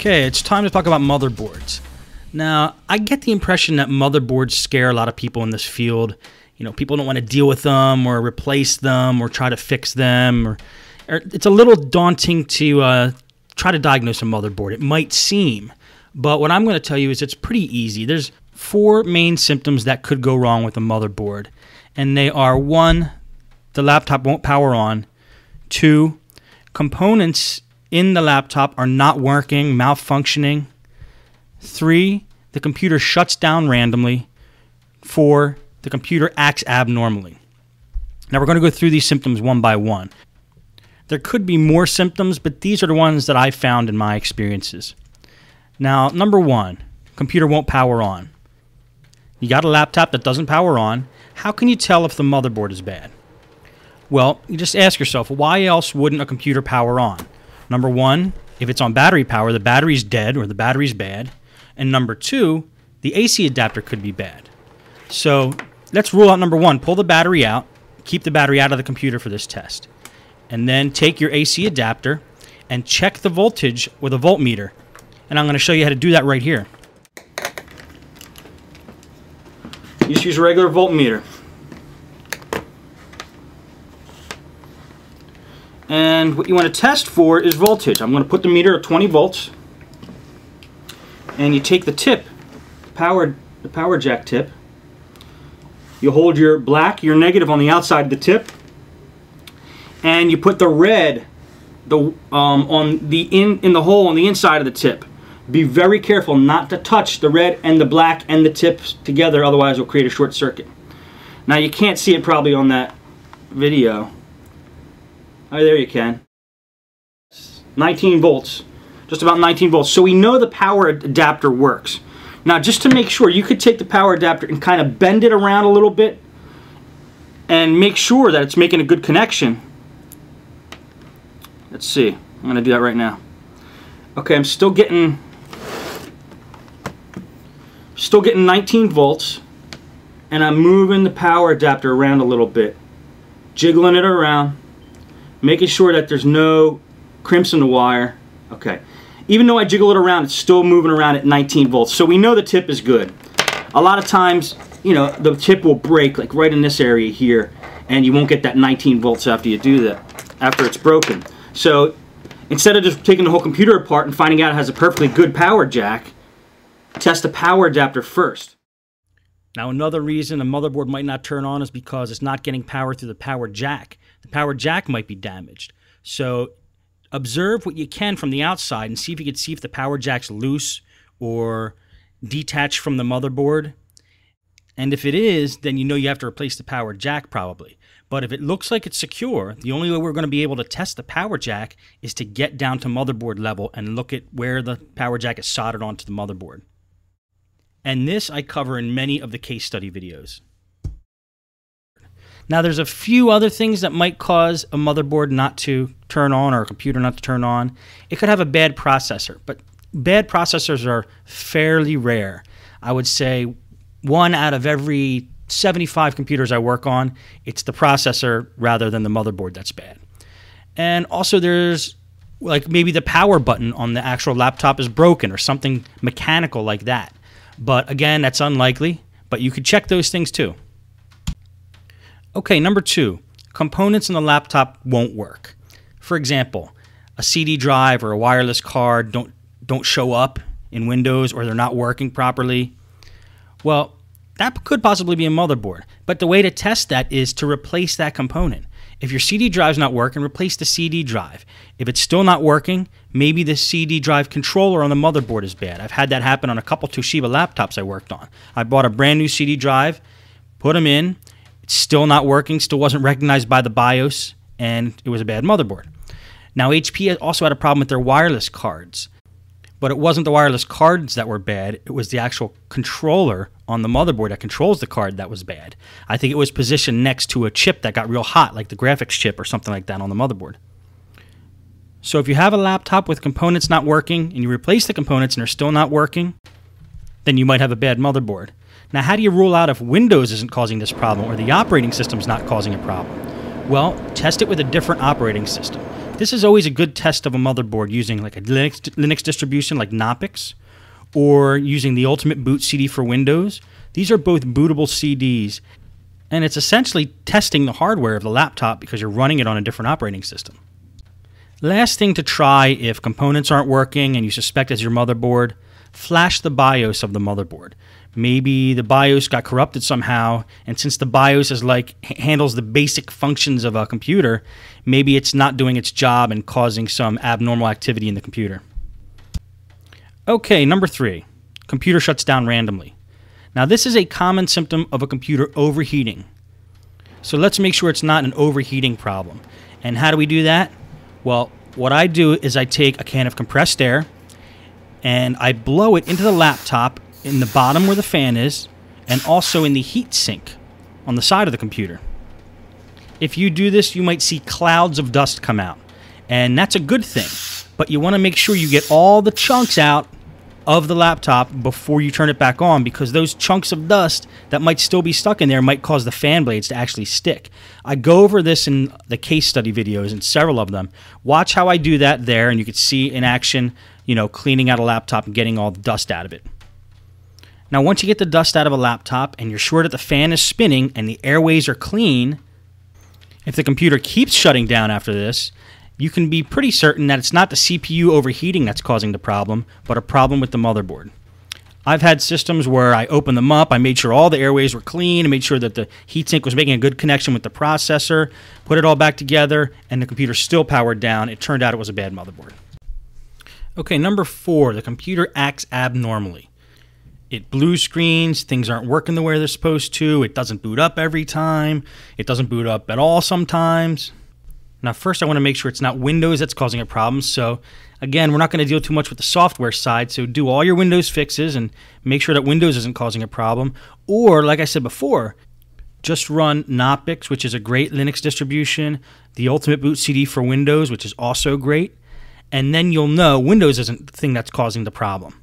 Okay, it's time to talk about motherboards. Now, I get the impression that motherboards scare a lot of people in this field. You know, people don't want to deal with them or replace them or try to fix them. Or it's a little daunting to try to diagnose a motherboard. It might seem, but what I'm going to tell you is it's pretty easy. There's 4 main symptoms that could go wrong with a motherboard, and they are: 1, the laptop won't power on; 2, components in the laptop are not working, malfunctioning; 3, the computer shuts down randomly; 4, the computer acts abnormally. Now we're going to go through these symptoms one by one. There could be more symptoms, but these are the ones that I found in my experiences. Now, number 1, computer won't power on. You got a laptop that doesn't power on. How can you tell if the motherboard is bad? Well, you just ask yourself, why else wouldn't a computer power on? Number 1, if it's on battery power, the battery's dead or the battery's bad. And number 2, the AC adapter could be bad. So let's rule out number 1. Pull the battery out. Keep the battery out of the computer for this test. And then take your AC adapter and check the voltage with a voltmeter. And I'm going to show you how to do that right here. You just use a regular voltmeter. And what you want to test for is voltage. I'm going to put the meter at 20 volts. And you take the tip, the power jack tip. You hold your black, your negative on the outside of the tip. And you put the red on the in the hole on the inside of the tip. Be very careful not to touch the red and the black and the tips together, otherwise it'll create a short circuit. Now you can't see it probably on that video. Oh, there you can. 19 volts. Just about 19 volts. So we know the power adapter works. Now, just to make sure, you could take the power adapter and kind of bend it around a little bit and make sure that it's making a good connection. Let's see. I'm going to do that right now. Okay, I'm still getting 19 volts, and I'm moving the power adapter around a little bit, jiggling it around, making sure that there's no crimps in the wire. Okay. Even though I jiggle it around, it's still moving around at 19 volts. So we know the tip is good. A lot of times, you know, the tip will break, like right in this area here, and you won't get that 19 volts after you do that, after it's broken. So instead of just taking the whole computer apart and finding out it has a perfectly good power jack, test the power adapter first. Now, another reason a motherboard might not turn on is because it's not getting power through the power jack. The power jack might be damaged. So observe what you can from the outside and see if you can see if the power jack's loose or detached from the motherboard. And if it is, then you know you have to replace the power jack probably. But if it looks like it's secure, the only way we're going to be able to test the power jack is to get down to motherboard level and look at where the power jack is soldered onto the motherboard. And this I cover in many of the case study videos. Now, there's a few other things that might cause a motherboard not to turn on or a computer not to turn on. It could have a bad processor, but bad processors are fairly rare. I would say 1 out of every 75 computers I work on, it's the processor rather than the motherboard that's bad. And also there's like maybe the power button on the actual laptop is broken or something mechanical like that. But again, that's unlikely, but you could check those things too. Okay, number 2, components in the laptop won't work. For example, a CD drive or a wireless card don't show up in Windows, or they're not working properly. Well, that could possibly be a motherboard, but the way to test that is to replace that component. If your CD drive's not working, replace the CD drive. If it's still not working, maybe the CD drive controller on the motherboard is bad. I've had that happen on a couple Toshiba laptops I worked on. I bought a brand new CD drive, put them in, it's still not working, still wasn't recognized by the BIOS, and it was a bad motherboard. Now, HP also had a problem with their wireless cards, but it wasn't the wireless cards that were bad, it was the actual controller on the motherboard that controls the card that was bad. I think it was positioned next to a chip that got real hot, like the graphics chip or something like that on the motherboard. So if you have a laptop with components not working, and you replace the components and they're still not working, then you might have a bad motherboard. Now, how do you rule out if Windows isn't causing this problem or the operating system's not causing a problem? Well, test it with a different operating system. This is always a good test of a motherboard using like a Linux distribution like Knoppix, or using the Ultimate Boot CD for Windows. These are both bootable CDs, and it's essentially testing the hardware of the laptop because you're running it on a different operating system. Last thing to try if components aren't working and you suspect it's your motherboard, flash the BIOS of the motherboard. Maybe the BIOS got corrupted somehow, and since the BIOS is handles the basic functions of a computer, maybe it's not doing its job and causing some abnormal activity in the computer. Okay, number 3, computer shuts down randomly. Now this is a common symptom of a computer overheating. So let's make sure it's not an overheating problem. And how do we do that? Well, what I do is I take a can of compressed air and I blow it into the laptop in the bottom where the fan is, and also in the heat sink on the side of the computer. If you do this, you might see clouds of dust come out, and that's a good thing. But you want to make sure you get all the chunks out of the laptop before you turn it back on, because those chunks of dust that might still be stuck in there might cause the fan blades to actually stick. I go over this in the case study videos, and several of them. Watch how I do that there, and you can see in action, cleaning out a laptop and getting all the dust out of it. Now, once you get the dust out of a laptop and you're sure that the fan is spinning and the airways are clean, if the computer keeps shutting down after this, you can be pretty certain that it's not the CPU overheating that's causing the problem, but a problem with the motherboard. I've had systems where I opened them up, I made sure all the airways were clean, I made sure that the heatsink was making a good connection with the processor, put it all back together, and the computer still powered down. It turned out it was a bad motherboard. Okay, number 4, the computer acts abnormally. It blue screens, things aren't working the way they're supposed to, it doesn't boot up every time, it doesn't boot up at all sometimes. Now first I want to make sure it's not Windows that's causing a problem, so again, we're not going to deal too much with the software side, so do all your Windows fixes and make sure that Windows isn't causing a problem. Or, like I said before, just run Knoppix, which is a great Linux distribution, the Ultimate Boot CD for Windows, which is also great, and then you'll know Windows isn't the thing that's causing the problem.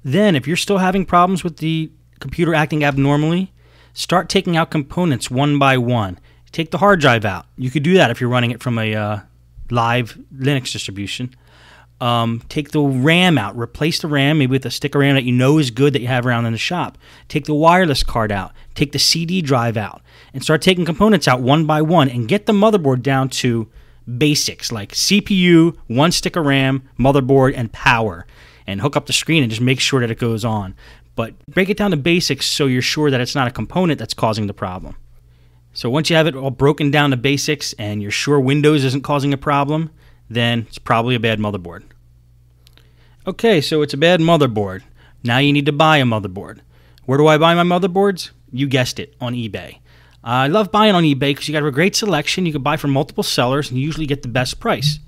Then, if you're still having problems with the computer acting abnormally, start taking out components one by one. Take the hard drive out. You could do that if you're running it from a live Linux distribution. Take the RAM out. Replace the RAM, maybe with a stick of RAM that you know is good that you have around in the shop. Take the wireless card out. Take the CD drive out. And start taking components out one by one and get the motherboard down to basics like CPU, one stick of RAM, motherboard, and power. And hook up the screen and just make sure that it goes on. But break it down to basics so you're sure that it's not a component that's causing the problem. So once you have it all broken down to basics and you're sure Windows isn't causing a problem, then it's probably a bad motherboard. Okay, so it's a bad motherboard. Now you need to buy a motherboard. Where do I buy my motherboards? You guessed it, on eBay. I love buying on eBay because you got a great selection. You can buy from multiple sellers and you usually get the best price.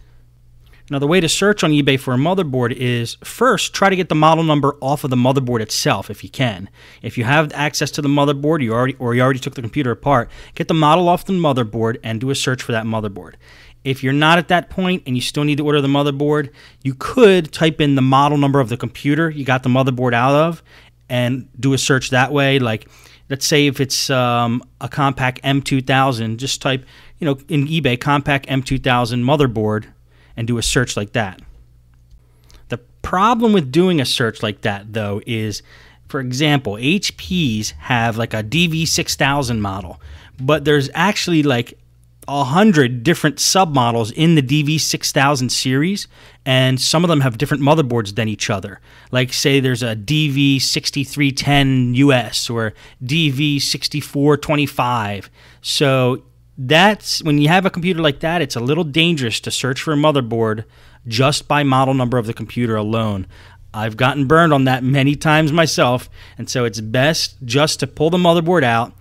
Now, the way to search on eBay for a motherboard is first try to get the model number off of the motherboard itself if you can. If you have access to the motherboard, you already took the computer apart, get the model off the motherboard and do a search for that motherboard. If you're not at that point and you still need to order the motherboard, you could type in the model number of the computer you got the motherboard out of and do a search that way. Like, let's say if it's a Compaq M2000, just type, in eBay, Compaq M2000 motherboard, and do a search like that. The problem with doing a search like that, though, is, for example, HPs have like a DV6000 model, but there's actually like 100 different submodels in the DV6000 series, and some of them have different motherboards than each other. Like, say there's a DV6310 US or DV6425. So that's when you have a computer like that, it's a little dangerous to search for a motherboard just by model number of the computer alone. I've gotten burned on that many times myself, and so it's best just to pull the motherboard out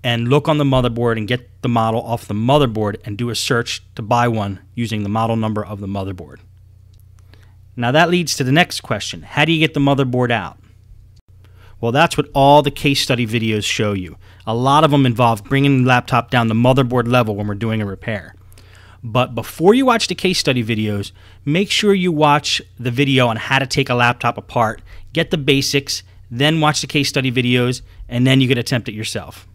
and look on the motherboard and get the model off the motherboard and do a search to buy one using the model number of the motherboard. Now that leads to the next question. How do you get the motherboard out? Well, that's what all the case study videos show you. A lot of them involve bringing the laptop down the motherboard level when we're doing a repair. But before you watch the case study videos, make sure you watch the video on how to take a laptop apart, get the basics, then watch the case study videos, and then you can attempt it yourself.